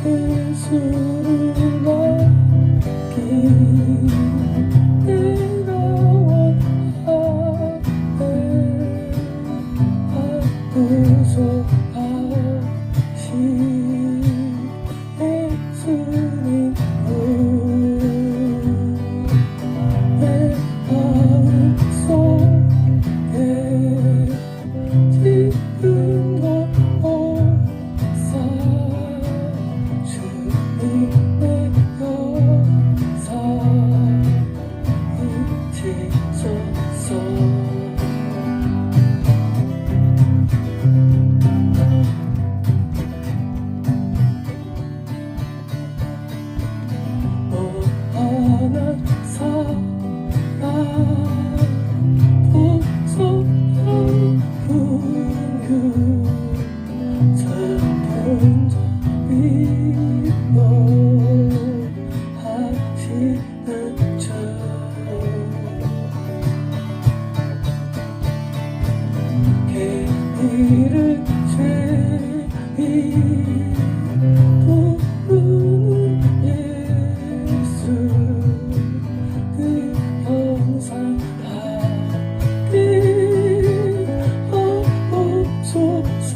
예수를 맡기 내가 원하네 약속하신 예수님 내 마음속에 지금 곳곳사 주님의 역사에 지쳐서 무한한 사랑 풍성한 풍요 슬픈 자 위로하시는 주 개미를 죄인 부르는 예수 그 영상 함께 하옵소서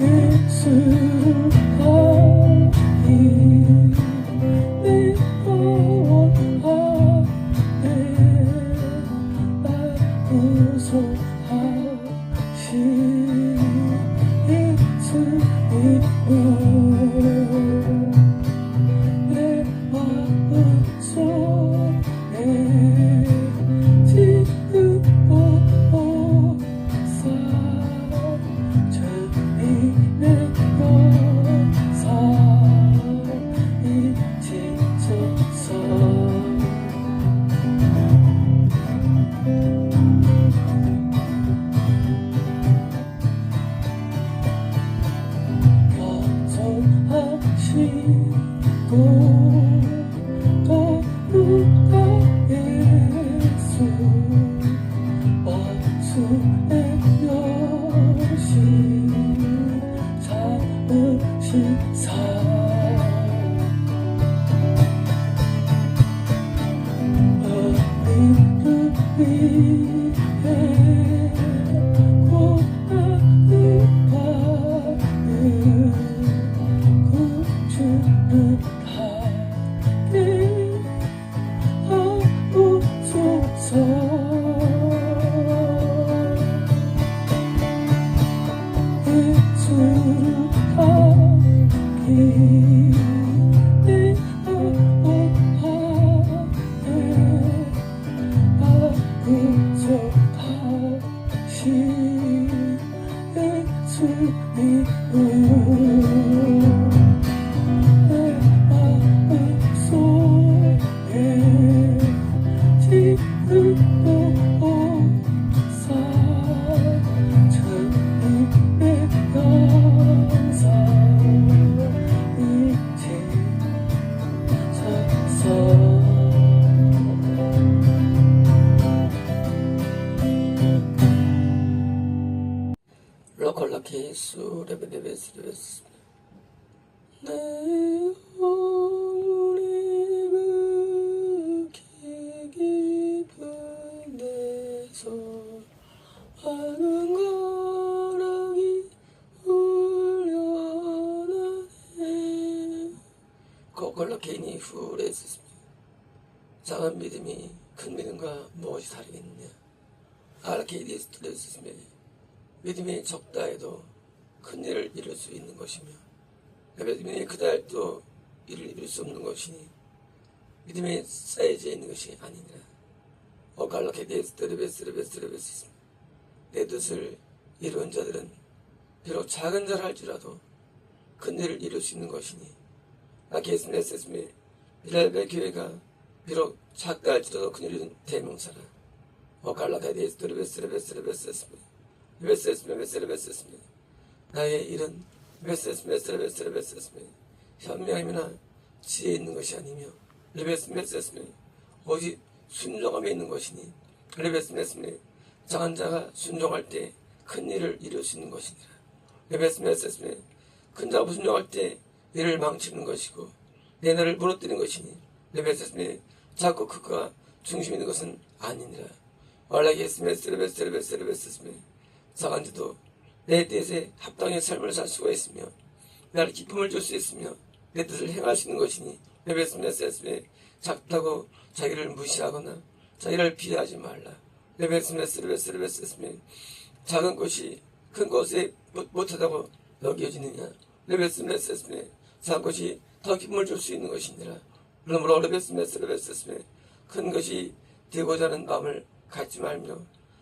예수를 하기 내가 원하네 약속하신 예수님을 내 마음속에 지금 오사 주님의 역사에 지쳐서 약속하시고 거룩한 예수 원수의 여신 잡으시사 우리를 위해 고난을 받는 구주를 하게 하옵소서 예수를 하기 내가 원하네 약속하신 예수님을 내 마음속에 지금 오사 주님의 영상에 지쳐서 로컬라케 수 레베레베스 내 올리브 깊은 데서 하는 거락이 울려나네 로컬라케니 후레스입니다. 작은 믿음이 큰 믿음과 무엇이 다르겠느냐. 아르케디스트레스입니다. 믿음이 적다 해도 큰 일을 이룰 수 있는 것이며 믿음이 크다 해도 일을 이룰 수 없는 것이니 믿음이 쌓여져 있는 것이 아니니라. 오갈라케데스트레베스레베스레베스 내 뜻을 이루는 자들은 비록 작은 자라 할지라도 큰 일을 이룰 수 있는 것이니 아케스메세스메 빌랄베 교회가 비록 작다 할지라도 큰 일을 이루는 대명사라. 오갈라케데스트레베스레베스레베스 베스레베스레베스레베스 나의 일은 베스레베스레베스레베스 현명함이나 지혜 있는 것이 아니며 베스레베스레베스 오직 순종함에 있는 것이니 베스레베스레베스 작은 자가 순종할 때 큰 일을 이룰 수 있는 것이니라. 레베스메스메 큰 자가 부순종할 때 이를 망치는 것이고 내 나를 무너뜨리는 것이니 레베스메 작고 크가 중심 있는 것은 아니니라. 알라게스메스레베스레베스레베스메 작은 자도 내 뜻에 합당의 삶을 살 수가 있으며 나를 기쁨을 줄 수 있으며 내 뜻을 행할 수 있는 것이니 레베스메스레베스메 작다고 자기를 무시하거나 자기를 비하하지 말라. 레베스메스레베스레베스메 작은 것이 큰 것에 못하다고 여겨지느냐. 레베스메스레베스메 작은 것이 더 기쁨을 줄 수 있는 것이니라. 그러므로 레베스메스레베스메 큰 것이 되고자 하는 마음을 갖지 말며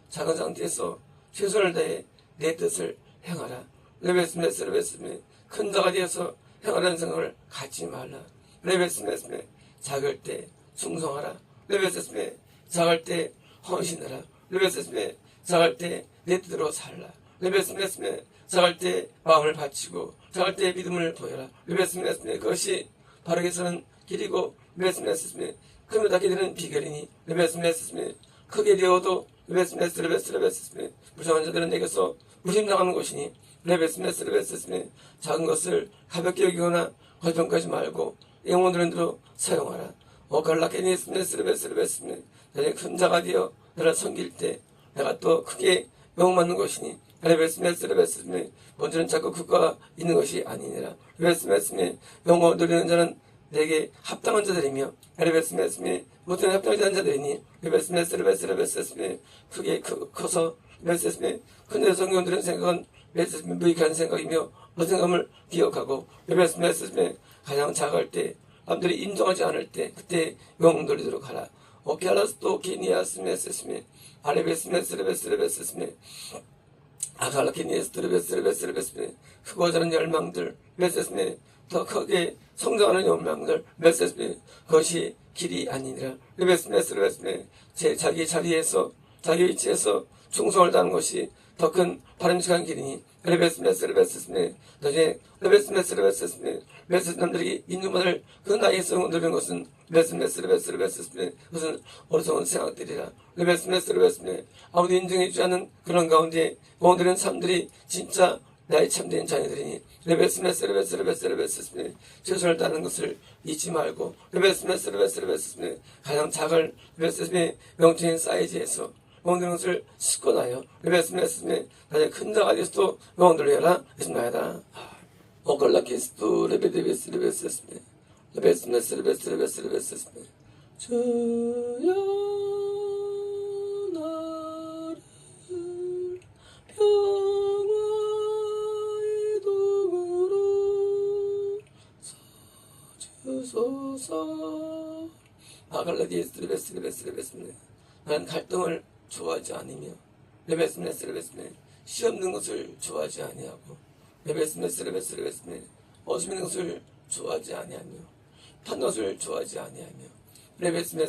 작은 상태에서 최선을 다해 내 뜻을 행하라. 레베스메스레베스메 큰 자가 되어서 행하라는 생각을 갖지 말라. 레베스메스메 작을 때 충성하라. 레베스메 작을 때 헌신하라. 레베스메 작을 때 내 뜻대로 살라. 레베스메스메 작을 때 마음을 바치고 작을 때 믿음을 보여라. 레베스메스메 그것이 바르게 사는 길이고 레베스메스메 크게 닿게 되는 비결이니 레베스메스메 크게 되어도 레베스메스메 무상한 자들은 내게서 무심당하는 것이니 레베스메스메 작은 것을 가볍게 여기거나 거짓말하지 말고 영혼들은 대로 사용하라. 오갈라케니스메스메 나의 큰 자가 되어 나를 섬길 때 내가 또 크게 영웅받는 것이니 레베스메스메 먼저는 자꾸 그가 있는 것이 아니니라. 레베스메스메 영웅을 누리는 자는 내게 합당한 자들이며 레베스메스메 모든 합당하지 않은 자들이니 레베스메 크게 커서 레베스메 큰 여성경들은 생각은 레베스메 무익한 생각이며 어생감을 기억하고 레베스메 가장 작을 때 남들이 인정하지 않을 때 그때 영웅 돌리도록 하라. 오케알라스토 케니아스메스메 아레베스메 아갈라케니에스트레베스메 크고자 하는 열망들 메세스메 더 크게 성장하는 열망들 메세스메 그것이 길이 아니니라. 레베스메 제 자기 자리에서 자기 위치에서 충성을 다하는 것이 더 큰 바람직한 길이니 레베스메 나중에 레베스메 남들이 인정받을 그 나이에서 누리는 것은 레베스메 그것은 어리석은 생각들이라. 레베스메 아무도 인정해주지 않는 그런 가운데 오늘은 사람들이 진짜 나의 참된 자녀들이니 레베스메 최선을 다하는 것을 잊지 말고 레베스메 가장 작은 레베스메 영적인 사이즈에서 영혼들의 것을 싣고 나요. 레베스메 나의 큰 자가 되어서도 영혼들을 해라. 했습니다. 오갈라키스도 레베스메 주여 나를 평화의 도구로 서주소서. 아갈라키스도 레베스메 나는 갈등을 좋아하지 않으며 레베스메 시험 든 것을 좋아하지 아니하고 레베스메 어둠 있는 것을 좋아하지 아니하며 판단 것을 좋아하지 아니하며 레베스메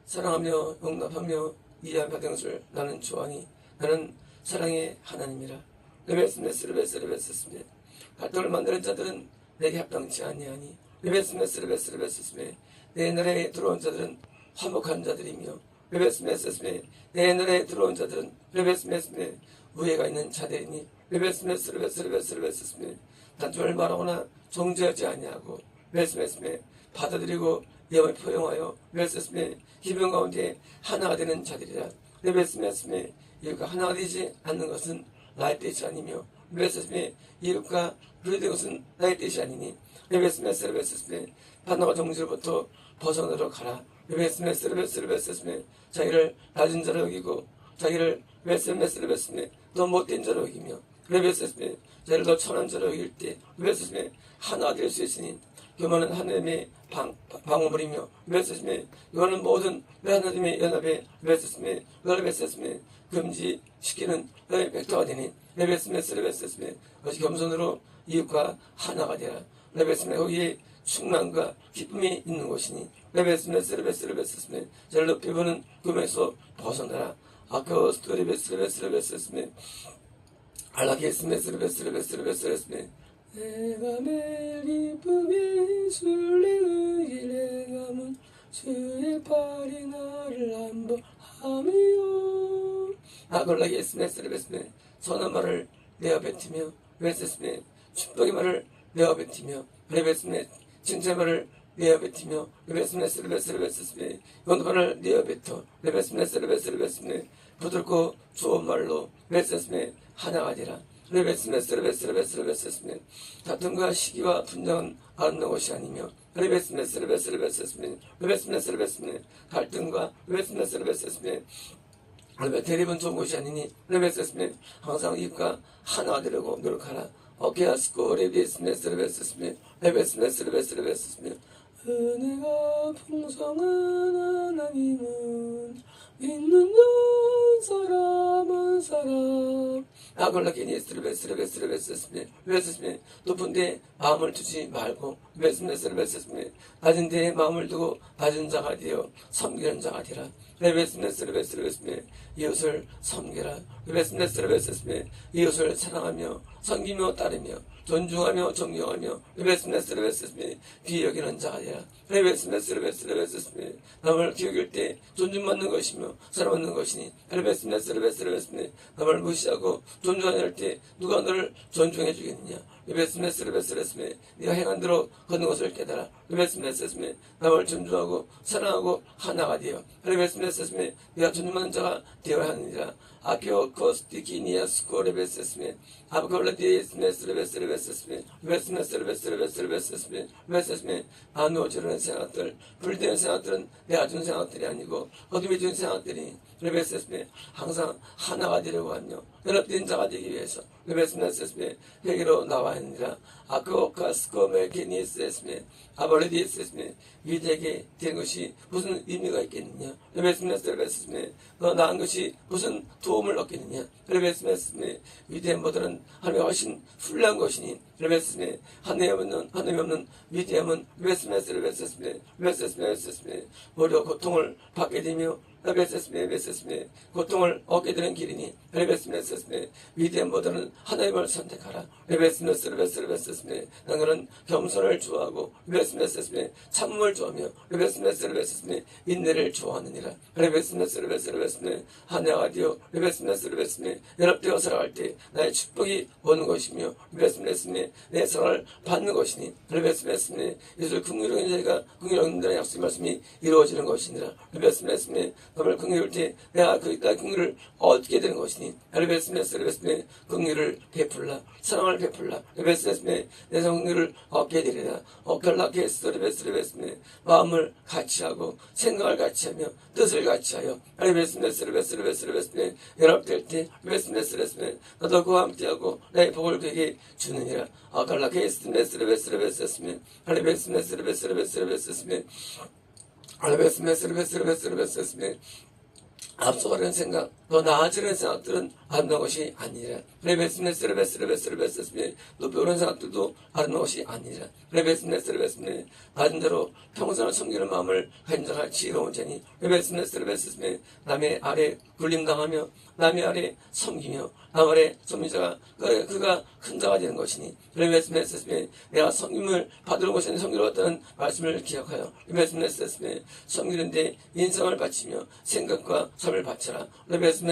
사랑하며 용납하며 이해함 받은 것을 나는 좋아하니 나는 사랑의 하나님이라. 레베스메 갈등을 만드는 자들은 내게 합당치 아니하니 레베스메 내 나라에 들어온 자들은 화목한 자들이며 레베스메 내 나라에 들어온 자들은 레베스메 우애가 있는 자들이니 레베스메 단점을 말하거나 정죄하지 아니하고 레베스메 받아들이고 예언을 포용하여 레베스메 기병 가운데 하나가 되는 자들이라. 레베스메 이웃과 하나가 되지 않는 것은 나의 뜻이 아니며 레베스메 이웃과 분리된 것은 나의 뜻이 아니니 레베스메 판단과 정죄로부터 벗어나도록 하라. 레베스메 자기를 낮은 자로 여기고 자기를 레베스메 더 못된 자로 여기며 레베스메 자기를 더 천한 자로 여길 때 레베스메 하나가 될 수 있으니 교만은 하나님의 방어물이며 레베스메 이거는 모든 하나님의 연합의 레베스메 금지시키는 너의 벡터가 되니 레베스메 그것이 겸손으로 이웃과 하나가 되라. 레베스메 거기에 충만과 기쁨이 있는 곳이니 레베스메 저를 높이 보는 꿈에서 벗어나라. 아까워스토 레베스메 알라게스메 내가 매일 기쁘게 술래의 길에 가면 주의 팔이 나를 안보하며 아골라게 예스메 스레베스메 선한 말을 내어 뱉으며 레베스메 축복의 말을 내어 뱉으며 레베스메 칭찬의 말을 내어 뱉으며 레베스메 스레베스메 연도반을 내어 뱉어 레베스메 스레베스메 부들고 좋은 말로 레베스메 하나가 되라. 레베스메 스레베스메 다툼과 시기와 분쟁은 아름다운 것이 아니며 레베스메 갈등과 레베스메 대립은 좋은 것이 아니니 레베스메 항상 이웃과 하나가 되려고 노력하라. 오케아스코 레베스메 은혜가 풍성한 하나님은 믿는 사람 아골라게니 스레베스메 높은 데 마음을 두지 말고 레베스메 낮은 데에 마음을 두고 낮은 자가 되어 섬기는 자가 되라. 레베스메 이웃을 섬기라. 레베스메 이웃을 사랑하며 섬기며 따르며 존중하며 존경하며 레베스메 귀히 여기는 자가 되라. 레베스메 남을 귀히 여길 때 존중받는 것이며 사랑받는 것이니 레베스메 남을 무시하고 존중하려 할 때 누가 너를 존중해 주겠느냐. 레베스메 네가 행한 대로 걷는 것을 깨달아. 레베스메 남을 존중하고 사랑하고 하나가 되어 레베스메 네가 존중받는 자가 되어야 하느니라. 아케오 코스티키니아스코 레베스메 아브콜라디에스메 레베스메 안오지르는 생각들 불되는 생각들은 내가 준 생각들이 아니고 어둠이 준 생각들이 레베스메 항상 하나가 되려고 하며 연합된 자가 되기 위해서 레베스메 회개로 나와야 하느니라. 아크오카스코메 게니스메 아벌레디스메 위대하게 된 것이 무슨 의미가 있겠느냐. 레베스메 너 나은 것이 무슨 도움을 얻겠느냐. 레베스메 위대한 모델은 하나님이 훨씬 훌륭한 것이니 레베스메 하나님 없는 위대함은 레베스메 오히려 고통을 받게 되며 레베스메 고통을 얻게 되는 길이니 레베스메 위대한 모델은 하나님을 선택하라. 레베스메 너는 겸손을 좋아하고 레베스메 참음을 좋아하며 레베스메 인내를 좋아하느니라. 레베스메 하나가 되어 레베스메 연합되어 살아갈 때 나의 축복이 오는 것이며 레베스메 내 사랑을 받는 것이니 레베스메 예술 긍휼한 자가 긍휼한 자의 약속의 말씀이 이루어지는 것이니라. 레베스메 너를 긍휼할 때 내가 그 긍휼을 얻게 되는 것이니 레베스메 긍휼을 베풀라. 사랑을 베풀라. 레베스메 내 긍휼을 얻게 되리라. 오켈라케스 레베스메 마음을 같이 하고 생각을 같이 하며 뜻을 같이 하여 레베스메 연합될 때 레베스메 나도 그와 함께하고 나의 복을 그에게 주느니라. 오켈라케스 레베스메 앞서가려는 생각, 더 나아지는 생각들은 아름다운 것이 아니라. 레베스메 높이 오르는 생각들도 아름다운 것이 아니라. 레베스메 낮은 대로 평생을 섬기는 마음을 가진 자가 지혜로운 자니. 레베스메 남의 아래 굴림당하며 남의 아래 섬기며 남 아래 섬긴 자가 그가 큰 자가 되는 것이니. 레베스메 내가 섬김을 받으러 것은 섬기러 왔다는 말씀을 기억하여 레베스메 섬기는데 인성을 바치며 생각과 삶을 바쳐라. 레베스메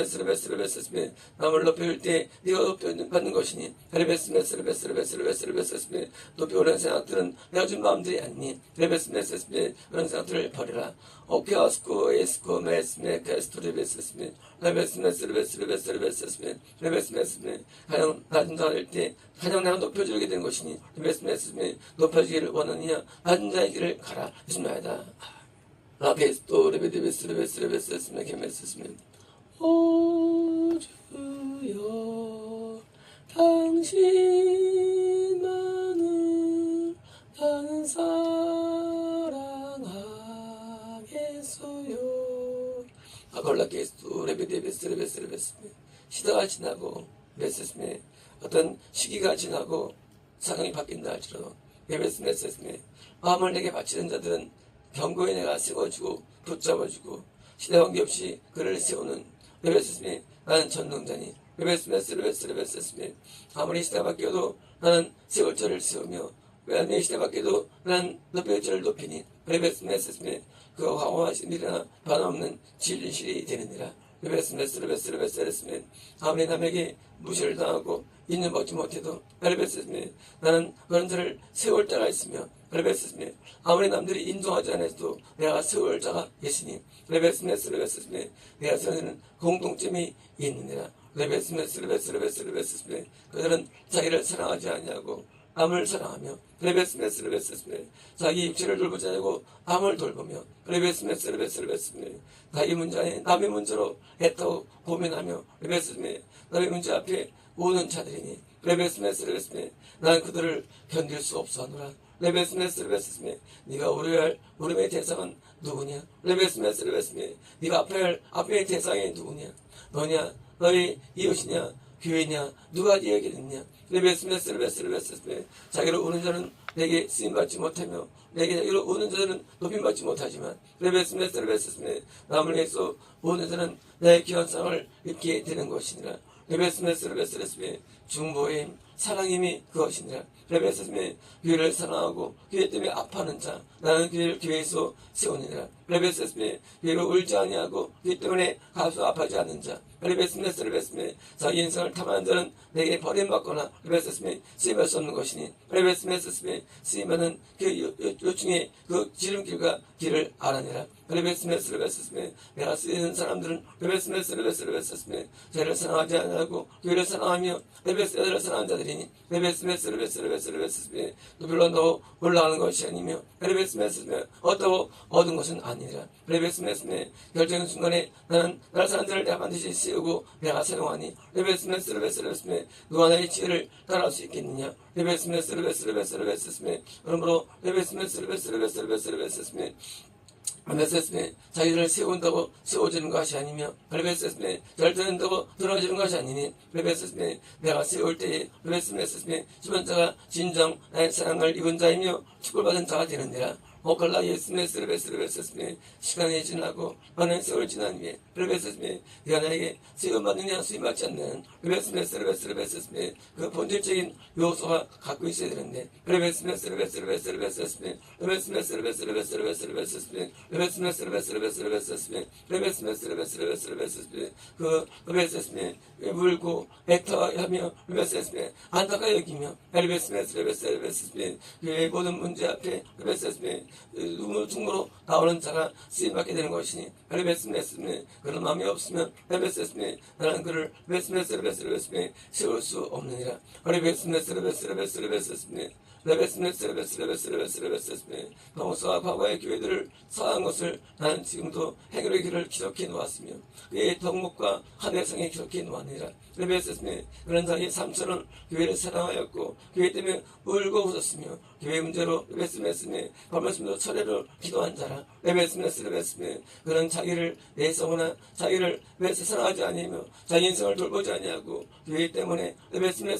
남을 높여줄 때 네가 높여받는 것이니. 레베스메 높이 오르는 생각들은 내가 준 마음들이 아니니. 레베스메 그런 생각들을 버리라. 오케아스코 에스코 메스메 캐스토 레베스메 레베스메 가장 낮은 자가 될 때 가장 내가 높여주게 된 것이니. 레베스메 높여주기를 원하느냐 낮은 자의 길을 가라. 예수님이다. 라케스토 레베스메 게메스메 오 주여 당신만을 나는 사랑하겠어요. 아골라케스토 레베스메 시대가 지나고 레베스메 어떤 시기가 지나고 상황이 바뀐다 할지라도 레베스메 마음을 내게 바치는 자들은 견고히 내가 세워주고 붙잡아주고 시대 관계없이 그를 세우는 레베스메 나는 전능자니. 레베스메 아무리 시대가 바뀌어도 나는 세울 자를 세우며 내 시대 바뀌어도 나는 높일 자를 높이니. 레베스메 그 황홀하신 일이나 변함없는 진실이 되느니라. 레베스메 아무리 남에게 무시를 당하고 인연 받지 못해도 레베스메 나는 그런 자를 세울 때가 있으며 레베스메 아무리 남들이 인정하지 않아도 내가 세울 자가 있으니 레베스메 내가 세우는 공동점이 있느니라. 레베스메 그들은 자기를 사랑하지 아니하고 남을 사랑하며 레베스메 자기 육체를 돌보지 않고 남을 돌보며 레베스메 자기 문제 아닌 남의 문제로 애타고 고민하며 레베스메 남의 문제 앞에 오는 자들이니 레베스메 나는 그들을 견딜 수 없사노라. 레베스메 네가 울어야 할 울음의 대상은 누구냐? 레베스메 네가 아파야 할 아파의 대상이 누구냐? 너냐? 너희 이웃이냐? 교회냐? 누가 네 얘기를 듣냐? 레베스메 자기를 우는 자는 내게 쓰임받지 못하며 내게 자기를 우는 자들은 높임받지 못하지만 레베스메 남을 위해서 우는 자는 나의 귀한 상을 입게 되는 것이니라. 레베스메 중보의 힘 사랑임이 그것이니라. 레베스메 교회를 사랑하고 교회 때문에 아파하는 자 나는 교회에서 세우니라. 레베스메 교회로 울지 아니하고 교회 때문에 가서 아파하지 않는 자 레베스메 자기 인생을 탐하는 자는 내게 버림받거나 레베스메 쓰임할 수 없는 것이니 레베스메 쓰임받는 그 요충의 그 지름길과 길을 알아내라. 레베스메 내가 쓰이는 사람들은 레베스메 저를 사랑하지 않고 교회를 사랑하며 레베스메를 사랑하는 자들이니 레베스메 높이로 한다고 올라가는 것이 아니며 레베스메 얻다고 얻은 것은 아니라 레베스메 결정의 순간에 나는 나를 사는 자를 내가 반드시 세우고 내가 사용하니 레베스메 누가 나의 지혜를 따라할 수 있겠느냐. 레베스메 그러므로 레베스메 레베스메 자기를 세운다고 세워지는 것이 아니며 레베스메 절대한다고 들어지는 것이 아니니 레베스메 내가 세울 때에 레베스메 수반자가 진정 나의 사랑을 입은 자이며 축복받은 자가 되는데라. 오컬라 예스메 시간이 지나고 많은 세월 지난 후에 레베스메 네가 나에게 세움받느냐 수임받지 않는 레베스메 그 본질적인 요소가 갖고 있어야 되는데 레베스메 그 레베스메 울고 애타하며 레베스메 안타까 여기며 레베스메 그 모든 문제 앞에 레베스메 눈물중으로 나오는 자가 쓰임받게 되는 것이니 레베스메 그런 마음이 없으면 레베스메 나는 그를 레베스메 세울 수 없느니라. 레베스메 평소와 과거의 교회들을 사한 것을 나는 지금도 해결의 길을 기록해 놓았으며 그의 덕목과 한해성에 기록해 놓았느니라. 레베스메 그런 자의 삶처럼 교회를 사랑하였고 교회 때문에 울고 웃었으며 교회 문제로 레베스메 발말씀도 철회로 기도한 자라. 레베스메 그런 자기를 내세우나 자기를 사랑하지 아니하며 자기 인생을 돌보지 아니하고 교회 때문에 레베스메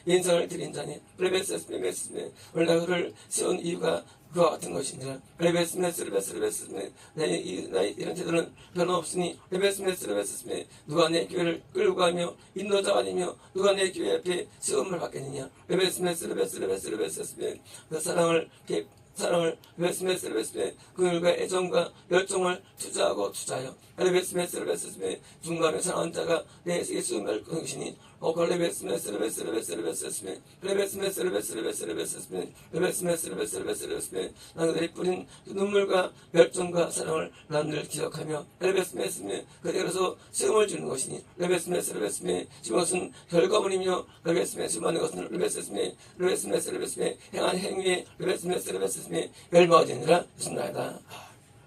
인생을 드린 자니 레베스메 원래 그를 세운 이유가 그와 같은 것이니라. 레베스메 나의 이런 제도는 변화 없으니 레베스메 누가 내 교회를 끌고 가며 인도자가 아니며 누가 내 교회 앞에 세움을 받겠느냐. 레베스메 그 사랑을 레베스메 그들과 애정과 열정을 투자하고 투자하여 레베스메 중간에 사랑하는 자가 내 예수 말 것이니 레베스메 나는 그들이 뿌린 눈물과 열정과 사랑을 나는 늘 기억하며 레베스메 그들에게서 세움을 주는 것이니 레베스메 이것은 결과물이며 레베스메 수많은 것은 레베스메 행한 행위에 레베스메 열마가 되느라 했습니다.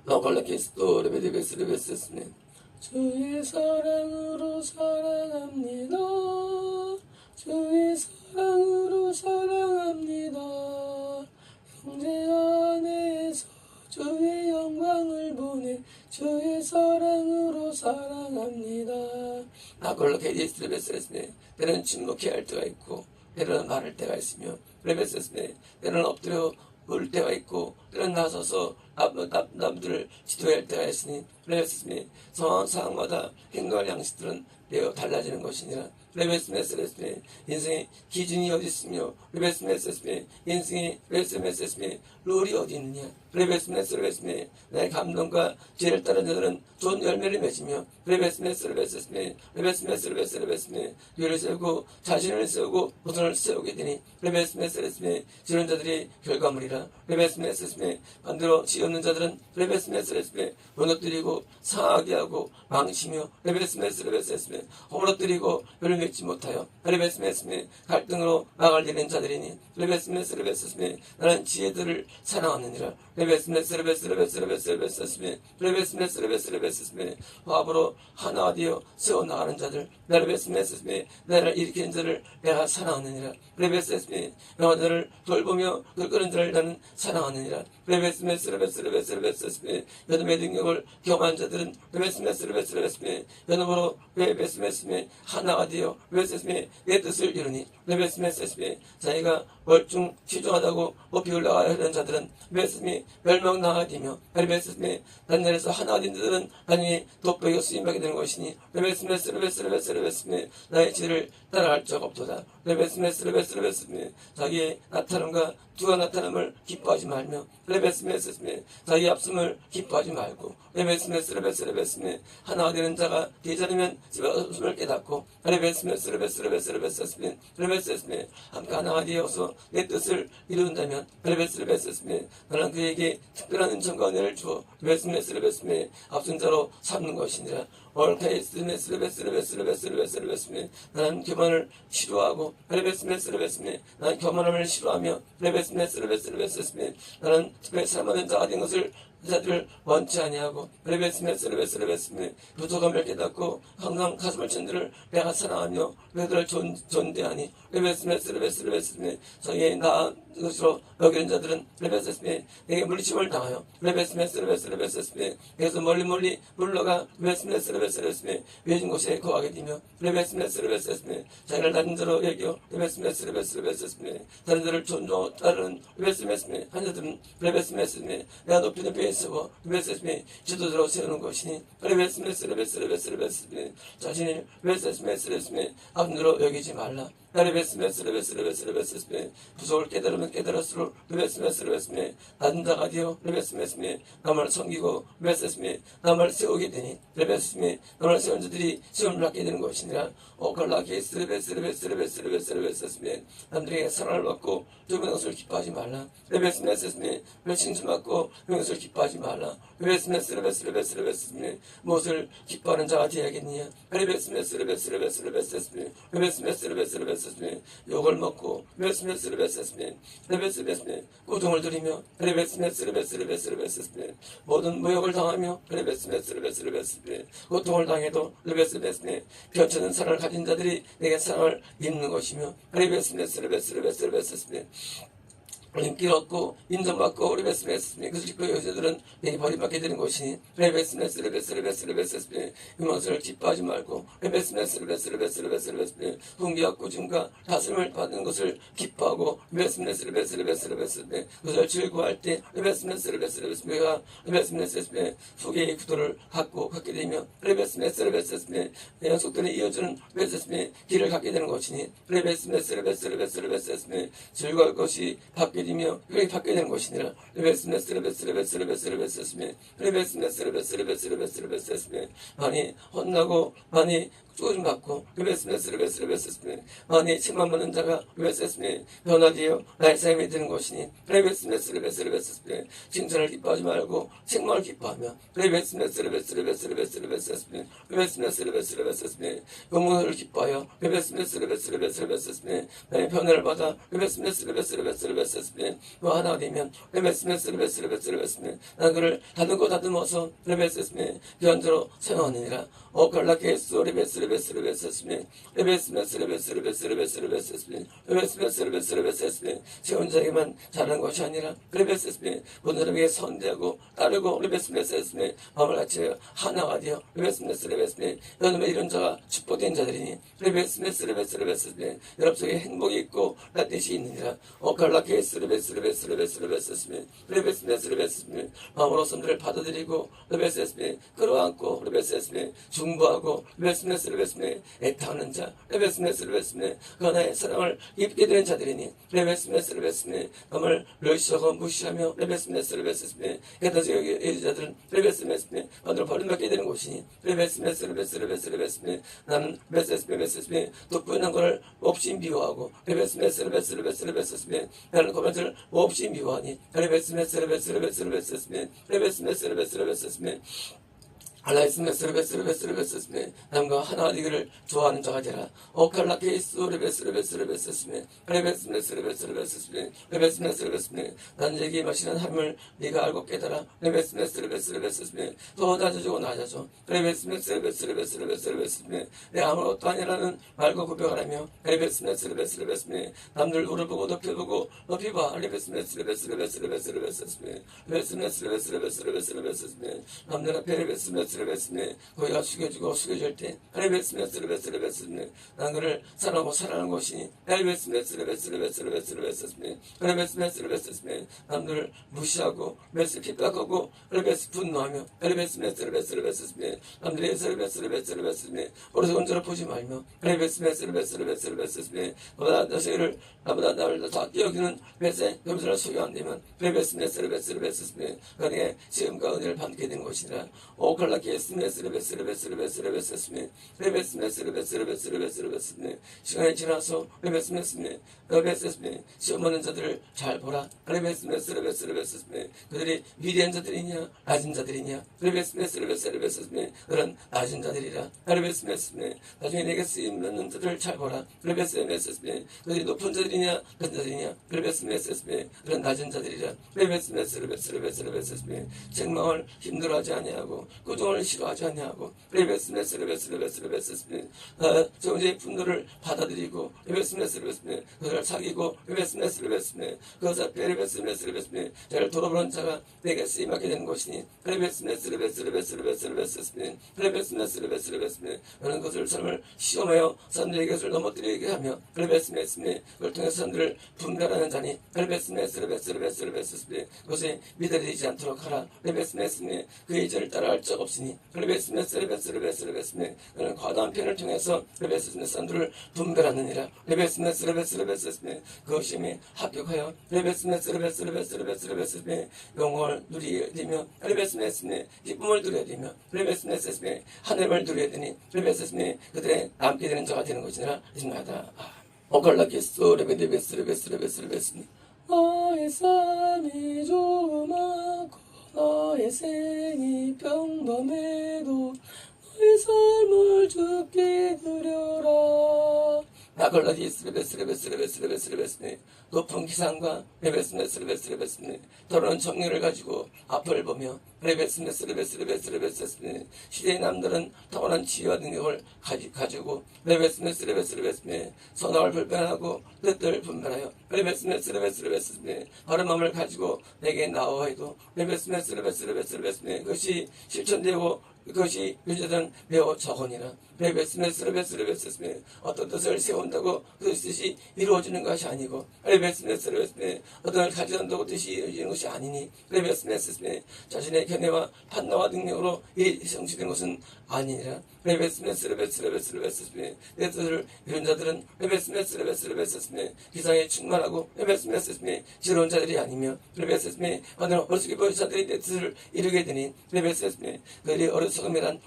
너걸레키스도 레베스메 주의 사랑으로 사랑합니다. 주의 사랑으로 사랑합니다. 형제 안에서 주의 영광을 보내 주의 사랑으로 사랑합니다. 나걸레키스 레베스메 때는 침묵해야 할 때가 있고 때는 말할 때가 있으며 레베스메 때는 엎드려 울 때가 있고 때는 나서서 남들을 지도해야 할 때가 있으니 레베스미 상황마다 행동할 양식들은 매우 달라지는 것이니라. 레베스메스레스미 인생의 기준이 어디 있으며 레베스메스레스미 인생의 레베스메스레스미 룰이 어디 있느냐. 레베스메스레스미 나의 감동과 죄를 따른 자들은 좋은 열매를 맺으며 레베스메스레스미 죄를 세우고 자신을 세우고 도전을 세우게 되니 레베스메스레스미 지는 자들이 결과물이라. 레베스메스레스미 반대로 지었는 자들은 레베스메스레스미 무너뜨리고 상하게 하고 망치며 레베스메스레스미 허물어뜨리고 열을 맺지 못하여 레베스메스미 갈등으로 나갈리는 자들이니 레베스메스레스미 나는 지혜들을 사랑하느니라. 레베스메스미 화합으로 하나가 되어 세워나가는 자들 레베스메스미 나를 일으키는 자를 내가 사랑하느니라. 레베스메스미 영화들을 돌보며 끌끄는 자를 나는 사랑하느니라. 레베스메스미 여놈의 능력을 경험한 자들은 레베스메스미 여놈으로 레베스메스미 하나가 되어 레베스메스미 내 뜻을 이루니 레베스메스미 자기가 멀중 취중하다고 높이 올라가야 하는 자들은 레베스메 멸망당하게 되며 레베스메 단전에서 하나가 된 자들은 나중에 돋보이고 쓰임받게 되는 것이니 레베스메 나의 지를 따라갈 적 없도다. 레베스메 자기의 나타남과 두가 나타남을 기뻐하지 말며 레베스메 자기의 앞섬을 기뻐하지 말고 레베스메 하나가 되는 자가 되지 않으면 집에 없음을 깨닫고 레베스메 함께 하나가 되어서 내 뜻을 이룬다면 레베스메 나는 그에게 특별한 은총과 은혜를 주어 레베스메 앞선 자로 삼는 것이니라. 나는 교만을 싫어하고 레베스메 나는 교만함을 싫어하며 레베스메 나는 특별히 사람하는 자가 된 것을 자들을 원치 아니하고 레베스메 부족함을 깨닫고 항상 가슴을 친 들을 내가 사랑하며 그들을 존대하니 레베스메 저희의 나은 것으로 여기는 자들은 레베스메 내게 물리침을 당하여 레베스메 그래서 멀리 물러가 레베스메 외진 곳에 거하게 되며 레베스메 자기를 낮은 자로 여겨 레베스메 다른 자를 따르는 레베스메 한 자들은 레베스메 내가 높이 세워 레베스메 지도자로 세우는 것이니 레베스메 자신이 레베스메 앞으로 여기지 말라. 레베스메 부족을 깨달으면 깨달을수록 레베스메 낮은 자가 되어 레베스메 남을 섬기고 레베스메 남을 세우게 되니 레베스메 남을 세운 자들이 시험을 받게 되는 것이니라. 오칼라케스 레베스메 남들에게 사랑을 받고 주변의 것을 기뻐하지 말라. 레베스메 칭찬받고 명예를 기뻐하지 말라. 레베스메 무엇을 기뻐하는 자가 되어야겠느냐. 레베스메 욕을 먹고 레베스메 고통을 들이며 레베스메 모든 모욕을 당하며 레베스메 고통을 당해도 레베스메 변치는 사랑을 가진 자들이 내게 사랑을 입는 것이며 레베스메 인기를 얻고 인정받고 레베스메 그것을 그 여자들은 내게 버림받게 되는 것이니 레베스메 이것을 기뻐하지 말고 레베스메 훈계와 꾸중과 다스림을 받는 것을 기뻐하고 레베스메 그것을 즐거워할 때 레베스메 후계의 구도를 갖게 되며 레베스메 연속되는 이어지는 레베스메 길을 갖게 되는 것이니 레베스메 즐거울 것이 받게 되며 그렇게 받게 되는 것이니라. 레베스메 많이 혼나고 많이 쪼금 받고 레베스메 많이 책망받는 자가 레베스메 변화되어 나의 삶이 되는 것이니 레베스메 칭찬을 기뻐하지 말고 책망을 기뻐하며 레베스메 영문을 기뻐하여 레베스메 나의 변화를 받아 레베스메 하나가 되면 레베스메 난 그를 다듬고 다듬어서 레베스메 현재로 세워하느니라. 오칼라케스 레베스메 제 혼자에게만 잘하는 것이 아니라 모든 사람에게 선대하고 따르고 마음을 같이 하나가 되어 여러분의 이런 자가 축복된 자들이니 여러분 속에 행복이 있고 뜻이 있느니라. 마음으로 선들을 받아들이고 끌어안고 중보하고 애타하는 자 그 하나의 사랑을 입게 되는 자들이니 마음을 멸시하고 무시하며 게다가 자들은 마음으로 버림받게 되는 곳이니 나는 돋보이는 것을 없이 미워하고 나는 그것을 없이 미워하니 남과 하나 되기를 좋아하는 자가 되라. 난 내게 마시는 함을 네가 알고 깨달아. 더 낮아지고 낮아져. 내 아무것도 아니라는 말과 고백하라며 남들 우를 보고 높이 보고 높이 봐. 남들 앞에 거기가 숙여지고 숙여질 때 난 그를 사랑하고 사랑하는 것이니 남들을 무시하고 핍박하고 분노하며 남들의 오로지 혼자로 보지 말며 나보다 나를 더 뛰어기는 염소를 소유 안 되면 그에게 지금과 은혜를 받게 되는 것이라. 시간이 지나서 시험 받는 자들을 잘 보라. 그들이 위대한 자들이냐 낮은 자들이냐 그런 낮은 자들이라. 나중에 내게 쓰임 받는 자들을 잘 보라. 그들이 높은 자들이냐 낮은 자들이냐 그런 낮은 자들이라. 책망을 힘들어하지 아니하고 꾸중을 싫어하지 아니하고 정죄의 분노를 받아들이고 그들을 사귀고 그것을 앞에 저를 돌아보는 자가 내게 쓰임하게 되는 것이니 그런 것을 삶을 시험하여 사람들에게 것을 넘어뜨리게 하며 그걸 통해서 사람들을 분별하는 자니 그것이 미달리지 않도록 하라. 그 이전을 따라할 적 없으니 그는 과도한 편을 통해서 사람들을 분별하느니라. 그것이 합격하여 영광을 누리게 되며 기쁨을 누려야 되며 하늘을 누려야 되니 그들의 남게 되는 자가 되는 것이니라. 있나이다. 오칼라키스토 레베데베스레베스레베스레베스니 너의 삶이 조그맣고 너의 생이 평범해도 너의 삶을 주께 드려라. 나걸라디스레베스레베스레베스레베스레베스니 높은 기상과 레베스레베스레베스레베스니 더러운 정리를 가지고 앞을 보며 레베스레베스레베스레베스레베스니 시대의 남들은 타고난 지혜와 능력을 가지고 레베스레베스레베스레베스니 선악을 불변하고 뜻을 분별하여 레베스레베스레베스레베스니 바른 마음을 가지고 내게 나와해도 레베스레베스레베스레베스니 그것이 실천되고 그것이 유저들은 매우 적으니라. 어떤 뜻을 세운다고 그 뜻이 이루어지는 것이 아니고 어떤 걸 가져간다고 뜻이 이루어지는 것이 아니니 자신의 견해와 판단과 능력으로 이 성취된 것은 아니니라. 내 뜻을 이룬 자들은 기상에 충만하고 지혜로운 자들이 아니며 어리석게 보이는 자들이 내 뜻을 이루게 되니 그들이 어리석음이란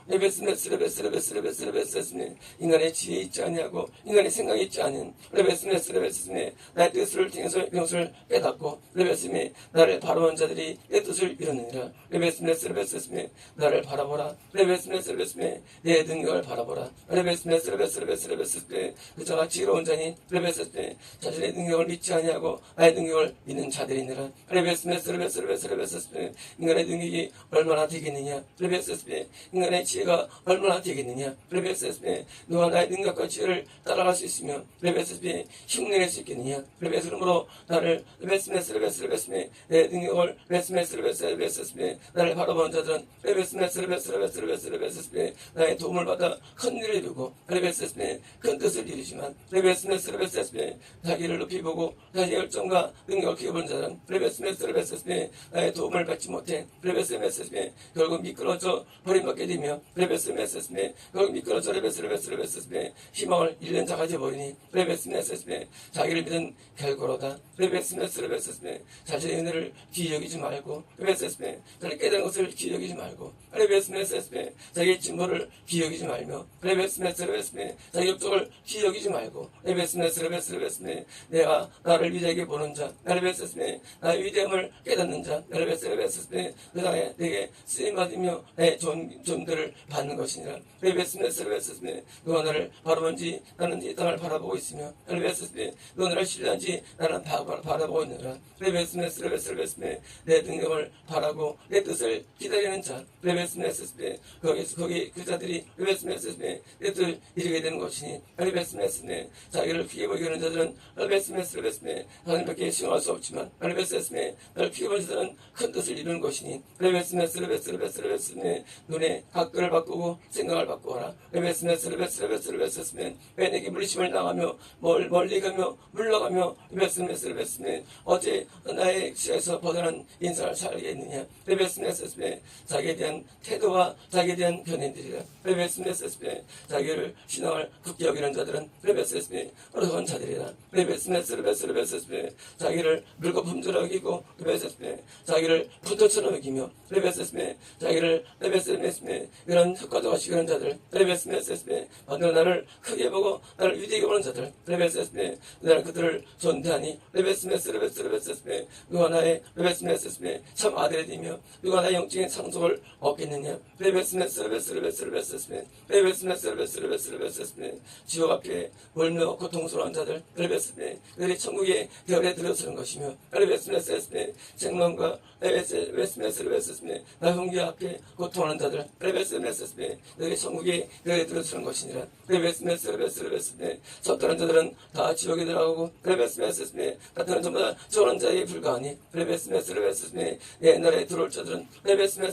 인간의 지혜 있지 아니하고 인간의 생각이 있지 않은 나의 뜻을 통해서 이것을 깨닫고 나를 바라보는 자들이 내 뜻을 이루느니라. 나를 바라보라. 내 능력을 바라보라. 그자가 지혜로운 자니 자신의 능력을 믿지 아니하고 나의 능력을 믿는 자들이니라. 인간의 능력이 얼마나 되겠느냐. 인간의 지혜가 얼마나 되겠느냐. 레베스스에 너와 나의 능력과 지혜를 따라갈 수 있으며 레베스에 흉내낼 수 있겠느냐. 레베스 그러므로 나를 레베스메 내 능력을 레베스메 나를 바라보는 자들은 레베스메 나의 도움을 받아 큰 일을 이루고 레베스메 큰 뜻을 이루지만 레베스메 자기를 높이 보고 자기 열정과 능력을 키워본 자들은 레베스메 나의 도움을 받지 못해 레베스메 결국 미끄러져 버림받게 되며 레베스메 결국 미끄러져 레베스메 희망을 잃는 자가 되어버리니 레베스메 자기를 믿은 결과로다. 레베스메 자신의 은혜를 귀히 여기지 말고 레베스메 자기 깨달은 것을 귀히 여기지 말고 레베스메 자기의 진보를 귀히 여기지 말며 레베스메 자기 업적을 귀히 여기지 말고 레베스메 내가 나를 위대하게 보는 자 레베스메 나의 위대함을 깨닫는 자 레베스메 그 땅에 내게 쓰임받으며 내 존들을 받는 것이니라. 레베스메 너가 나를 바라본지 나는 이 땅을 바라보고 있으며 레베스메 너가 나를 신뢰한지 나는 바라보고 있느라. 레베스메 내 능력을 바라고 내 뜻을 기다리는 자 레베스메 거기 그 자들이 레베스메 내 뜻을 이루게 되는 것이니 레베스메 자기를 귀해 보이게 하는 자들은 레베스메 하나님밖에 시험할 수 없지만 레베스메 나를 귀해 보이는 자들은 큰 뜻을 이루는 것이니 레베스메 눈에 각도를 바꾸고 생각을 바꾸어라. 레베스메 왜 내게 물리심을 당하며 멀리 가며 물러가며 레베스메 어제 나의 시에서 벗어난 인생을 살겠느냐. 레베스메 자기에 대한 태도와 자기에 대한 변인들이라. 레베스메 자기를 신앙을 굳게 여기는 자들은 레베스메 어려운 자들이라. 레베스메 자기를 물거품처럼 여기고 레베스메 자기를 분토처럼 여기며 레베스메 자기를 레베스메 이런 흑과도가 시키는 자들 레베스메 반대로 나를 크게 보고 나를 위대하게 보는 자들 레베스메 나는 그들을 존대하니 레베스메 누가 나의 레베스메 참 아들이 되며 누가 나의 영적인 상속을 얻겠느냐. 레베스메 지옥 앞에 멀며 고통스러운 자들 레베스메 그들이 천국의 별에 들어서는 것이며 레베스메 생명과 레베스메 나 형제 앞에 고통하는 자들 레베스메 그들이 천국의 별에 들어서는 것이니라. 레베스메 섭다는 자들은 다 지옥에 들어가고 레베스메 같은 전부 다 저런 자에 불과하니 레베스메 내 나라에 들어올 자들은 레베스메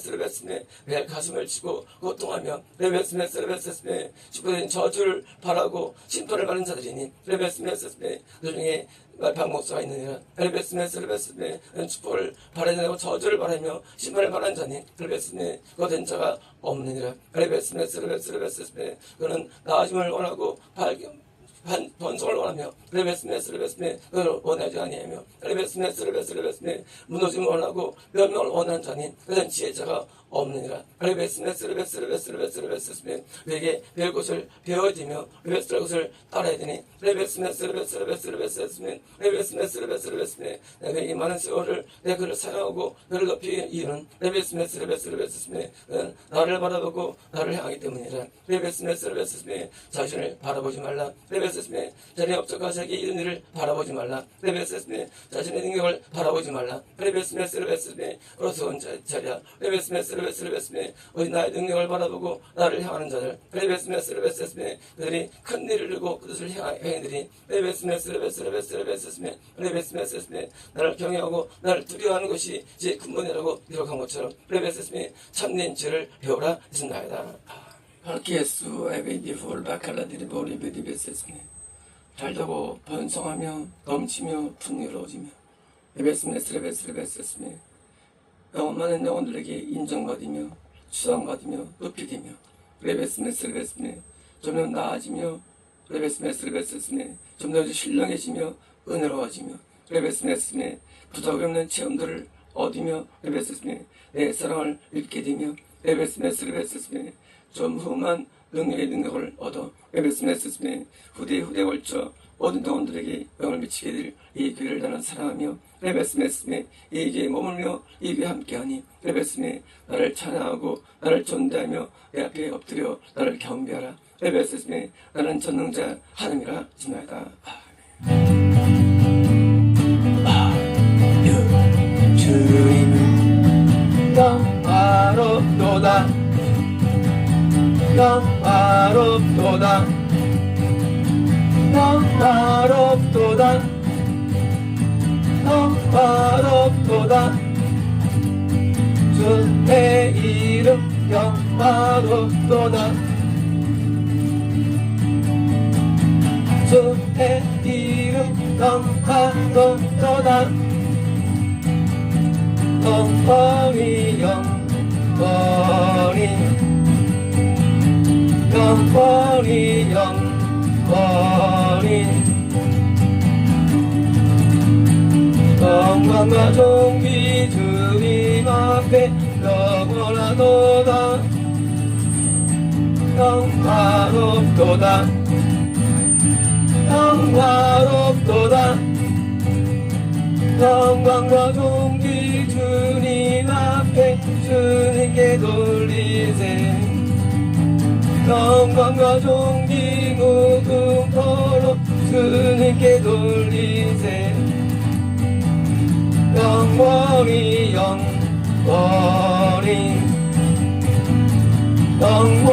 내 가슴을 치고 고통하며 레베스메 축복된 저주를 바라고 심판을 받는 자들이니 레베스메 그 중에 방목수가 있느니라. 레베스메 축복을 바라지 않고 저주를 바라며 심판을 바라는 자니 레베스메 그거 된 자가 없느니라. 레베스메 그는 나아짐을 원하고 번성을 원하며 레베스메 그를 원하지 아니하며 레베스메 무너짐을 원하고 멸망을 원하는 자니 그는 지혜자가 없느니라. 레베스메 내게 배울 것을 배워야되며 레베스메 것을 따라야 되니 레베스메 내게 많은 세월을 내 그를 사랑하고 그를 높이 이루는 레베스메 그는 나를 바라보고 나를 향하기 때문이라. 레베스메 자신을 바라보지 말라. 레베스메 자신의 업적과 자기 이런 일을 바라보지 말라. 레베스메 자신의 능력을 바라보지 말라. 레베스메 어리석은 자리야. 레베스메 어디 나의 능력을 바라보고 나를 향하는 자들 레베스메 그들이 큰 일을 이루고 그것을 행하들이 레베스메 나를 경외하고 나를 두려워하는 것이 제 근본이라고 기록한 것처럼 레베스메 참된 죄를 배우라 했습니다. 발키에스 에베디폴 바칼라디리 보리베디베스메 잘되고 번성하며 넘치며 풍요로워지며 레베스메 영원 영혼들에게 인정받으며 추앙받으며 높이되며 레베스메 점점 나아지며 레베스메 점점 신령해지며 은혜로워지며 레베스메 부족이 없는 체험들을 얻으며 레베스메 내 사랑을 읽게 되며 레베스메 좀 흠한 능력을 얻어 레베스메 후대에 걸쳐 모든 영혼들에게 영을 미치게 될 이 교회를 나는 사랑하며 레베스메 이 교회에 머물며 이 교회에 함께하니 레베스메 나를 찬양하고 나를 존대하며 내 앞에 엎드려 나를 경배하라. 레베스메 나는 전능자 하나님이라 지나이다. 주님은 영화롭도다. 영화롭도다 영화롭도다 영화롭도다 주의 이름 영화롭도다 주의 이름 영화롭도다 영원히 영원히 영원히 영원히 영광과 존귀 주님 앞에 영원하도다 영화롭도다 영화롭도다 영광과 존귀 주님 앞에 주님께 돌리세 영광과 존귀 무궁토록 주님께 돌리세 영원히 영원히 영원히